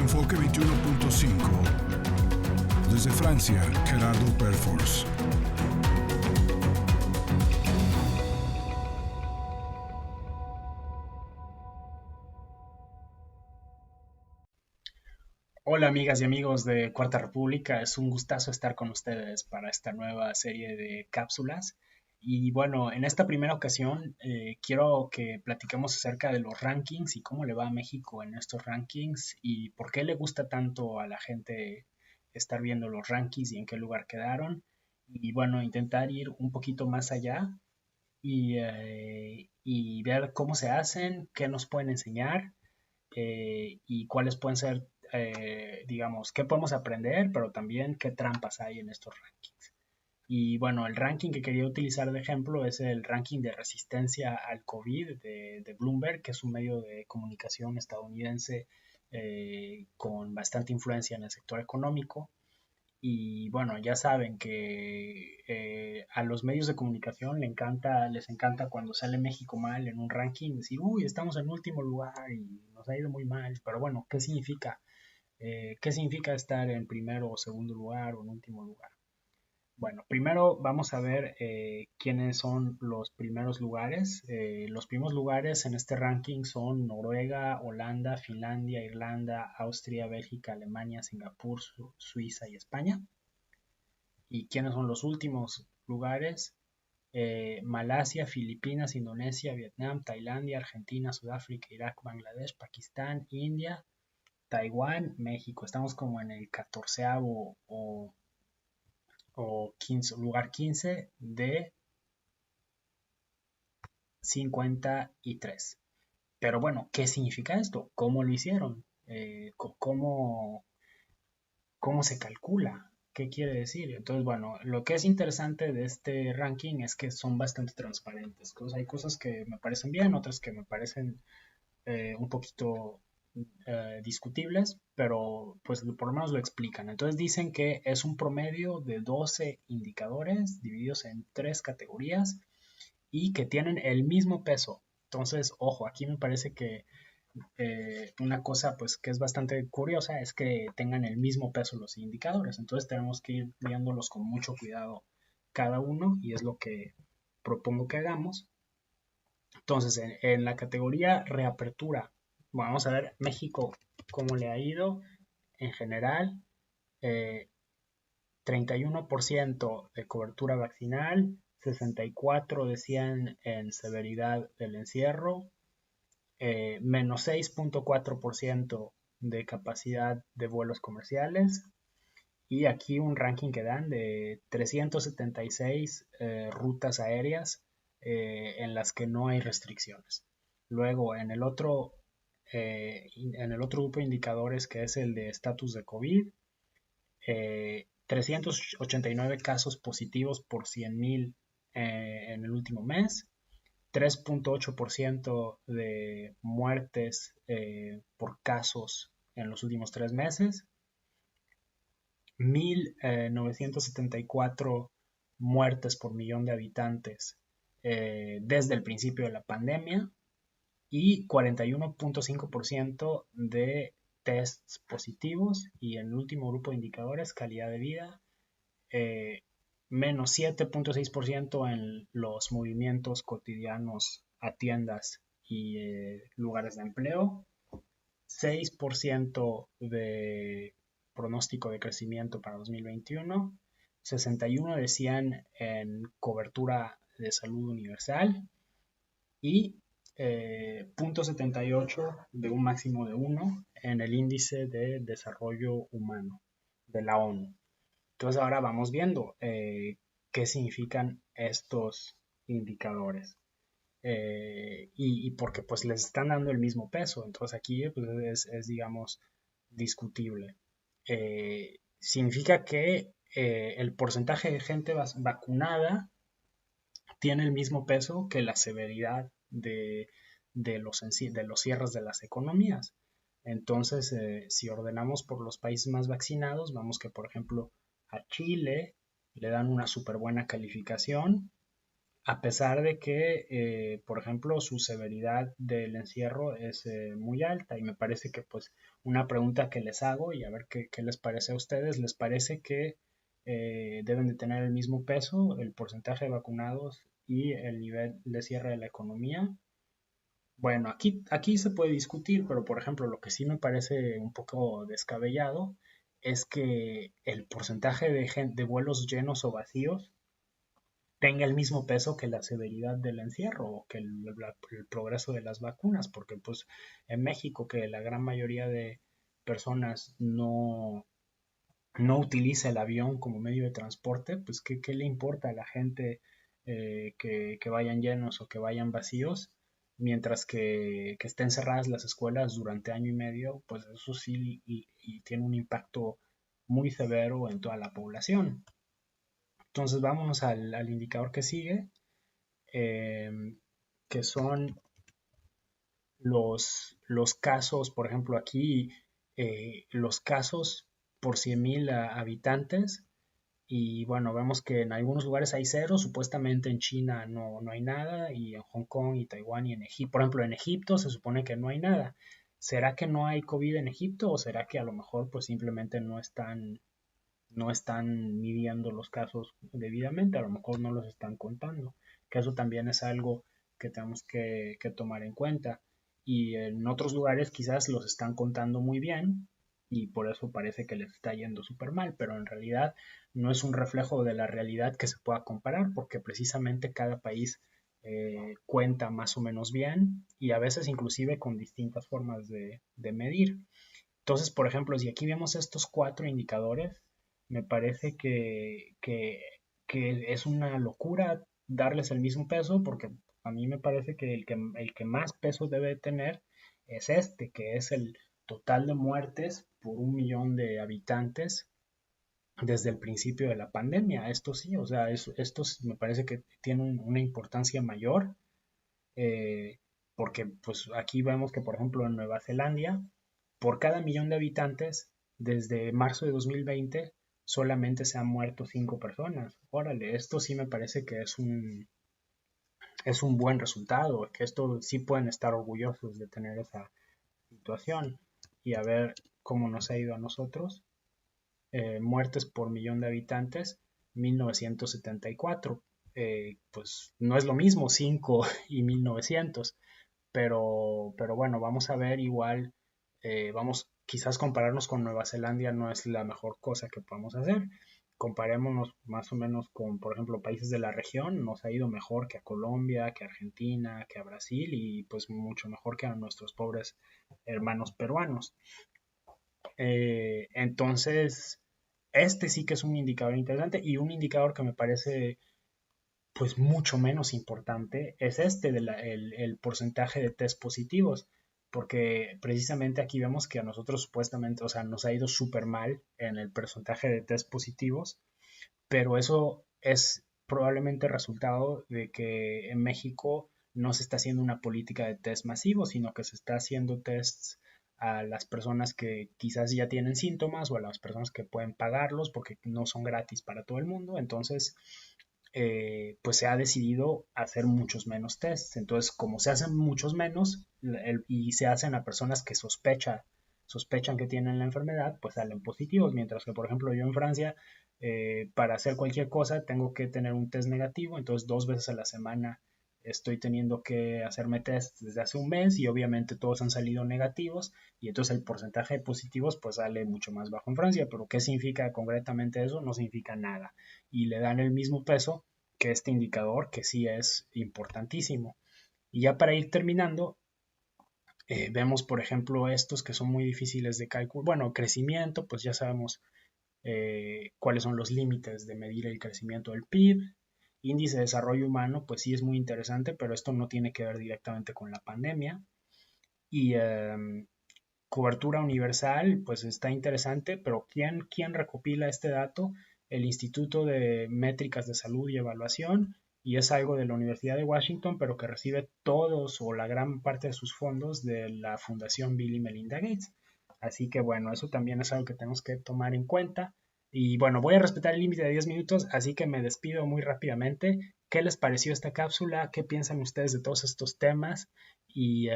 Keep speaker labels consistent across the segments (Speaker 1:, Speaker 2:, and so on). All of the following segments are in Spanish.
Speaker 1: Enfoque 21.5. Desde Francia, Gerardo Perfors.
Speaker 2: Hola amigas y amigos de Cuarta República, es un gustazo estar con ustedes para esta nueva serie de cápsulas. Y bueno, en esta primera ocasión quiero que platiquemos acerca de los rankings y cómo le va a México en estos rankings y por qué le gusta tanto a la gente estar viendo los rankings y en qué lugar quedaron. Y bueno, intentar ir un poquito más allá y ver cómo se hacen, qué nos pueden enseñar y cuáles pueden ser, digamos, qué podemos aprender, pero también qué trampas hay en estos rankings. Y bueno, el ranking que quería utilizar de ejemplo es el ranking de resistencia al COVID de Bloomberg, que es un medio de comunicación estadounidense con bastante influencia en el sector económico. Y bueno, ya saben que a los medios de comunicación les encanta cuando sale México mal en un ranking, decir, uy, estamos en último lugar y nos ha ido muy mal. Pero bueno, ¿qué significa? ¿Qué significa estar en primero o segundo lugar o en último lugar? Bueno, primero vamos a ver quiénes son los primeros lugares. Los primeros lugares en este ranking son Noruega, Holanda, Finlandia, Irlanda, Austria, Bélgica, Alemania, Singapur, Suiza y España. ¿Y quiénes son los últimos lugares? Malasia, Filipinas, Indonesia, Vietnam, Tailandia, Argentina, Sudáfrica, Irak, Bangladesh, Pakistán, India, Taiwán, México. Estamos como en el 14º o 15, lugar 15 de 53. Pero bueno, ¿qué significa esto? ¿Cómo lo hicieron? ¿Cómo se calcula? ¿Qué quiere decir? Entonces, bueno, lo que es interesante de este ranking es que son bastante transparentes. Hay cosas que me parecen bien, otras que me parecen un poquito discutibles, pero pues por lo menos lo explican. Entonces dicen que es un promedio de 12 indicadores divididos en 3 categorías y que tienen el mismo peso. Entonces, ojo, aquí me parece que una cosa pues que es bastante curiosa es que tengan el mismo peso los indicadores. Entonces tenemos que ir viéndolos con mucho cuidado cada uno y es lo que propongo que hagamos. Entonces, en la categoría reapertura, vamos a ver México cómo le ha ido en general. Eh, 31% de cobertura vaccinal, 64% decían en severidad del encierro, menos 6.4% de capacidad de vuelos comerciales. Y aquí un ranking que dan de 376 rutas aéreas en las que no hay restricciones. Luego, en el otro grupo de indicadores que es el de estatus de COVID, 389 casos positivos por 100,000 en el último mes, 3.8% de muertes por casos en los últimos 3 meses, 1.974 muertes por millón de habitantes desde el principio de la pandemia y 41.5% de tests positivos. Y en el último grupo de indicadores, calidad de vida, menos 7.6% en los movimientos cotidianos a tiendas y lugares de empleo, 6% de pronóstico de crecimiento para 2021, 61 decían en cobertura de salud universal y 0.78 de un máximo de 1 en el índice de desarrollo humano de la ONU. Entonces ahora vamos viendo qué significan estos indicadores. Y porque pues les están dando el mismo peso, entonces aquí pues, es digamos discutible. Significa que el porcentaje de gente vacunada tiene el mismo peso que la severidad de los cierres de las economías. Entonces, si ordenamos por los países más vaccinados, vamos que por ejemplo a Chile le dan una súper buena calificación, a pesar de que, por ejemplo, su severidad del encierro es muy alta. Y me parece que, pues, una pregunta que les hago y a ver qué les parece a ustedes, ¿les parece que deben de tener el mismo peso, el porcentaje de vacunados y el nivel de cierre de la economía? Bueno, aquí se puede discutir, pero por ejemplo, lo que sí me parece un poco descabellado es que el porcentaje de vuelos llenos o vacíos tenga el mismo peso que la severidad del encierro o que el progreso de las vacunas, porque pues en México, que la gran mayoría de personas no utiliza el avión como medio de transporte, pues ¿qué le importa a la gente que vayan llenos o que vayan vacíos? Mientras que estén cerradas las escuelas durante año y medio, pues eso sí y tiene un impacto muy severo en toda la población. Entonces vámonos al indicador que sigue, eh, que son los casos, por ejemplo, aquí, los casos por 100.000 habitantes. Y bueno, vemos que en algunos lugares hay cero, supuestamente en China no hay nada, y en Hong Kong y Taiwán y en Egipto, por ejemplo, en Egipto se supone que no hay nada. ¿Será que no hay COVID en Egipto o será que a lo mejor pues simplemente no están midiendo los casos debidamente? A lo mejor no los están contando, que eso también es algo que tenemos que tomar en cuenta. Y en otros lugares quizás los están contando muy bien y por eso parece que les está yendo súper mal, pero en realidad no es un reflejo de la realidad que se pueda comparar, porque precisamente cada país cuenta más o menos bien y a veces inclusive con distintas formas de medir. Entonces, por ejemplo, si aquí vemos estos 4 indicadores, me parece que es una locura darles el mismo peso, porque a mí me parece que el que más peso debe tener es este, que es el total de muertes por 1 millón de habitantes desde el principio de la pandemia. Esto sí, o sea, esto me parece que tiene una importancia mayor, eh, porque pues aquí vemos que, por ejemplo, en Nueva Zelanda, por cada 1 millón de habitantes, desde marzo de 2020, solamente se han muerto 5 personas. Órale, esto sí me parece que es un buen resultado, que esto sí pueden estar orgullosos de tener esa situación. Y a ver cómo nos ha ido a nosotros. Muertes por 1 millón de habitantes, 1974. Pues no es lo mismo 5 y 1900, pero bueno, vamos a ver igual, vamos, quizás compararnos con Nueva Zelanda no es la mejor cosa que podamos hacer. Comparémonos más o menos con, por ejemplo, países de la región, nos ha ido mejor que a Colombia, que a Argentina, que a Brasil y pues mucho mejor que a nuestros pobres hermanos peruanos. Entonces, este sí que es un indicador interesante y un indicador que me parece pues mucho menos importante es este el porcentaje de test positivos, porque precisamente aquí vemos que a nosotros supuestamente, o sea, nos ha ido súper mal en el porcentaje de test positivos, pero eso es probablemente resultado de que en México no se está haciendo una política de test masivo, sino que se está haciendo tests a las personas que quizás ya tienen síntomas o a las personas que pueden pagarlos porque no son gratis para todo el mundo. Entonces, pues se ha decidido hacer muchos menos tests. Entonces, como se hacen muchos menos y se hacen a personas que sospechan que tienen la enfermedad, pues salen positivos. Mientras que, por ejemplo, yo en Francia, para hacer cualquier cosa, tengo que tener un test negativo. Entonces, 2 veces a la semana estoy teniendo que hacerme test desde hace un mes y obviamente todos han salido negativos y entonces el porcentaje de positivos pues sale mucho más bajo en Francia, pero ¿qué significa concretamente eso? No significa nada y le dan el mismo peso que este indicador que sí es importantísimo. Y ya para ir terminando, vemos por ejemplo estos que son muy difíciles de calcular. Bueno, crecimiento, pues ya sabemos cuáles son los límites de medir el crecimiento del PIB. Índice de desarrollo humano, pues sí es muy interesante, pero esto no tiene que ver directamente con la pandemia. Y cobertura universal, pues está interesante, pero ¿quién recopila este dato? El Instituto de Métricas de Salud y Evaluación, y es algo de la Universidad de Washington, pero que recibe todos o la gran parte de sus fondos de la Fundación Bill y Melinda Gates. Así que bueno, eso también es algo que tenemos que tomar en cuenta. Y bueno, voy a respetar el límite de 10 minutos, así que me despido muy rápidamente. qué les pareció esta cápsula, qué piensan ustedes de todos estos temas y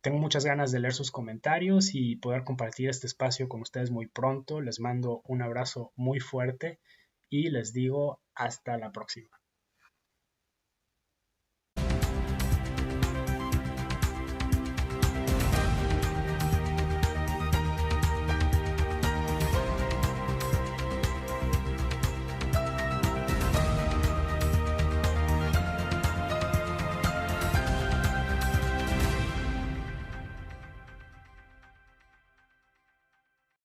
Speaker 2: tengo muchas ganas de leer sus comentarios y poder compartir este espacio con ustedes muy pronto. Les mando un abrazo muy fuerte y les digo hasta la próxima.